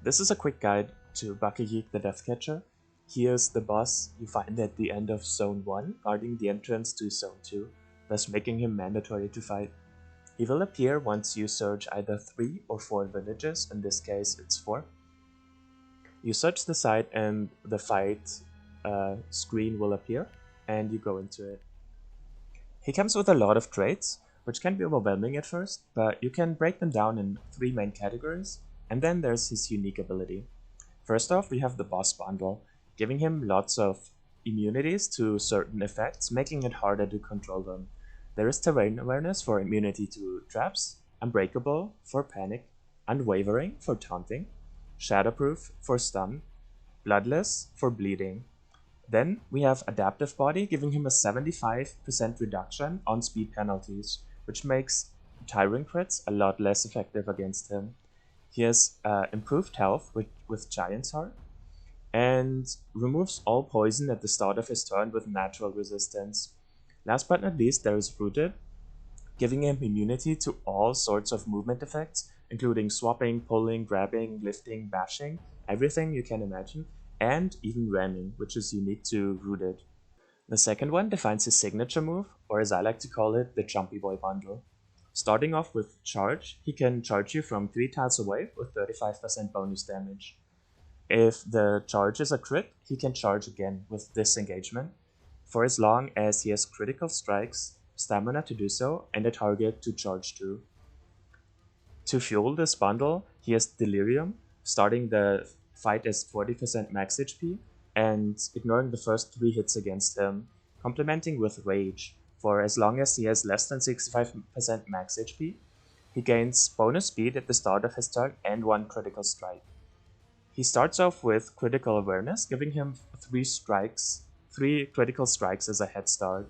This is a quick guide to Baccayeek the Deathcatcher. He is the boss you find at the end of Zone 1, guarding the entrance to Zone 2, thus making him mandatory to fight. He will appear once you search either 3 or 4 villages, in this case it's 4. You search the site and the fight screen will appear, and you go into it. He comes with a lot of traits, which can be overwhelming at first, but you can break them down in 3 main categories, and then there's his unique ability. First off, we have the boss bundle, giving him lots of immunities to certain effects, making it harder to control them. There is terrain awareness for immunity to traps, unbreakable for panic, unwavering for taunting, shadowproof for stun, bloodless for bleeding. Then we have adaptive body, giving him a 75% reduction on speed penalties, which makes Tyrant crits a lot less effective against him. He has improved health with Giant's Heart, and removes all poison at the start of his turn with natural resistance. Last but not least, there is Rooted, giving him immunity to all sorts of movement effects, including swapping, pulling, grabbing, lifting, bashing, everything you can imagine, and even ramming, which is unique to Rooted. The second one defines his signature move, or as I like to call it, the Jumpy Boy bundle. Starting off with Charge, he can charge you from 3 tiles away with 35% bonus damage. If the charge is a crit, he can charge again with Disengagement, for as long as he has critical strikes, stamina to do so, and a target to charge to. To fuel this bundle, he has Delirium, starting the fight as 40% max HP, and ignoring the first 3 hits against him, complementing with Rage, for as long as he has less than 65% max HP, he gains bonus speed at the start of his turn and 1 critical strike. He starts off with Critical Awareness, giving him 3 critical strikes as a head start.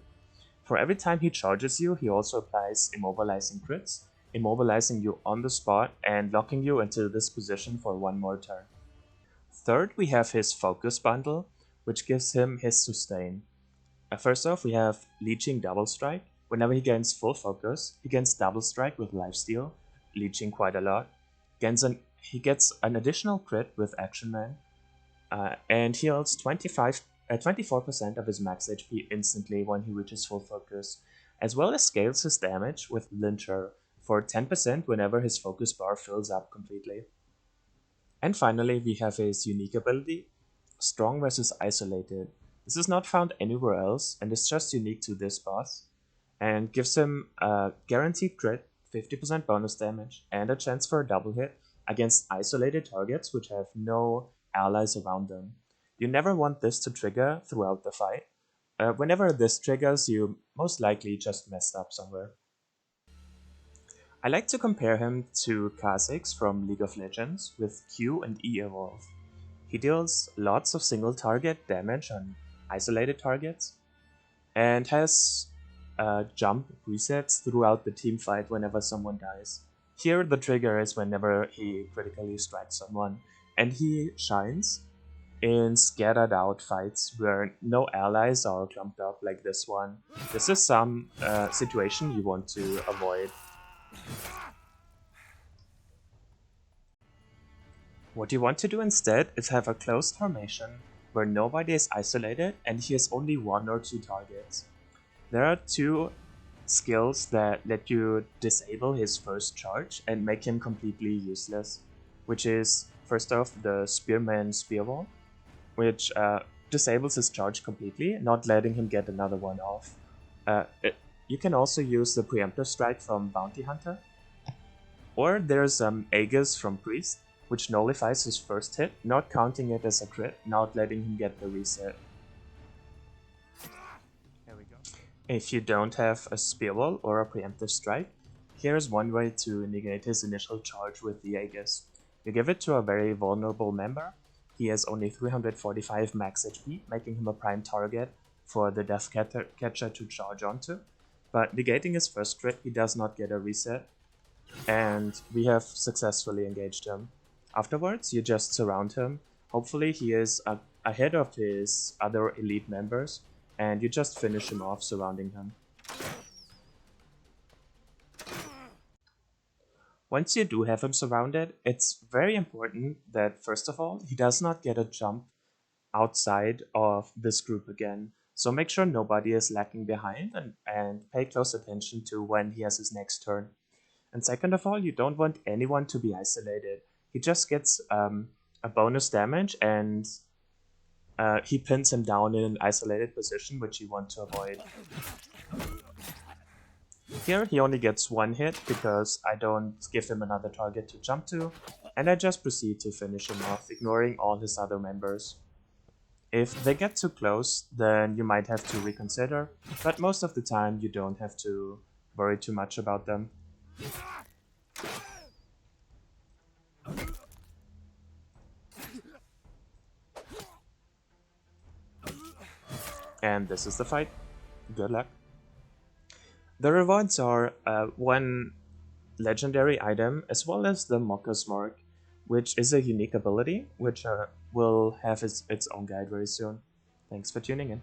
For every time he charges you, he also applies Immobilizing crits, immobilizing you on the spot and locking you into this position for 1 more turn. Third, we have his Focus bundle, which gives him his Sustain. First off, we have Leeching Double Strike. Whenever he gains full focus, he gains Double Strike with Lifesteal, leeching quite a lot. He gets an additional crit with Action Man, and heals 24% of his max HP instantly when he reaches full focus, as well as scales his damage with Lyncher for 10% whenever his focus bar fills up completely. And finally, we have his unique ability, Strong vs Isolated. This is not found anywhere else and is just unique to this boss, and gives him a guaranteed crit, 50% bonus damage, and a chance for a double hit against isolated targets which have no allies around them. You never want this to trigger throughout the fight. Whenever this triggers, you most likely just messed up somewhere. I like to compare him to Kha'Zix from League of Legends with Q and E evolve. He deals lots of single target damage on isolated targets, and has jump resets throughout the team fight whenever someone dies. Here the trigger is whenever he critically strikes someone, and he shines in scattered out fights where no allies are clumped up like this one. This is some situation you want to avoid. What you want to do instead is have a closed formation where nobody is isolated and he has only 1 or 2 targets. There are 2 skills that let you disable his first charge and make him completely useless, which is first off the Spearman Spearwall, which disables his charge completely, not letting him get another one off. You can also use the Preemptive Strike from Bounty Hunter, or there's Aegis from Priest, which nullifies his first hit, not counting it as a crit, not letting him get the reset. If you don't have a Spearwall or a Preemptive Strike, here's one way to negate his initial charge with the Aegis. You give it to a very vulnerable member. He has only 345 max HP, making him a prime target for the Deathcatcher to charge onto. But negating his first crit, he does not get a reset, and we have successfully engaged him. Afterwards, you just surround him. Hopefully he is ahead of his other elite members, and you just finish him off surrounding him. Once you do have him surrounded, it's very important that, first of all, he does not get a jump outside of this group again. So make sure nobody is lagging behind and pay close attention to when he has his next turn. And second of all, you don't want anyone to be isolated. He just gets a bonus damage and he pins him down in an isolated position, which you want to avoid. Here he only gets one hit because I don't give him another target to jump to, and I just proceed to finish him off, ignoring all his other members. If they get too close, then you might have to reconsider, but most of the time you don't have to worry too much about them. And this is the fight. Good luck. The rewards are one legendary item as well as the Mocker's Mark, which is a unique ability, which will have its own guide very soon. Thanks for tuning in.